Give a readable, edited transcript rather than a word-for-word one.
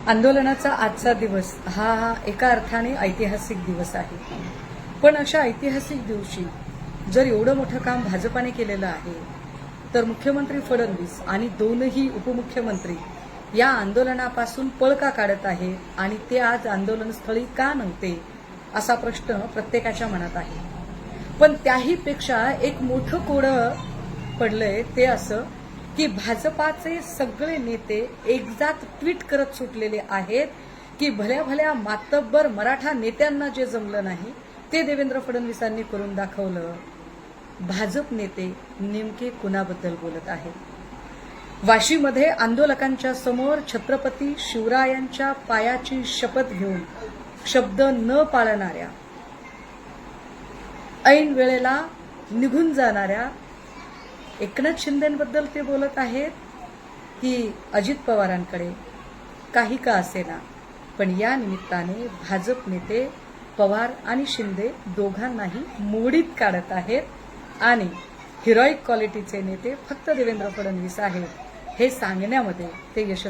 आंदोलनाचा आजचा दिवस हा एका अर्थाने ऐतिहासिक दिवस आहे. पण अशा ऐतिहासिक दिवशी जर एवढं मोठं काम भाजपाने केलेलं आहे, तर मुख्यमंत्री फडणवीस आणि दोनही उपमुख्यमंत्री या आंदोलनापासून पळ का काढत आहे आणि ते आज आंदोलनस्थळी का नव्हते असा प्रश्न प्रत्येकाच्या मनात आहे. पण त्याही पेक्षा एक मोठं कोडं पडलंय ते असं की भाजपाचे सगळे नेते एकजात ट्विट करत सुटलेले आहेत की भल्या भल्या मातब्बर मराठा नेत्यांना जे जमलं नाही ते देवेंद्र फडणवीसांनी करून दाखवलं. भाजप नेते नेमके कुणाबद्दल बोलत आहेत? वाशीमध्ये आंदोलकांच्या समोर छत्रपती शिवरायांच्या पायाची शपथ घेऊन शब्द न पाळणाऱ्या, ऐन वेळेला निघून जाणाऱ्या एकनाथ शिंदेबद्दल ते बोलत आहेत की अजित पवारांकडे काही का असेना, पण या निमित्ताने भाजप नेते पवार आणि शिंदे दोघांनाही मोडीत काढत आहेत आणि हिरोईक क्वालिटीचे नेते फक्त देवेंद्र फडणवीस आहेत हे सांगण्यामध्ये ते यशस्वी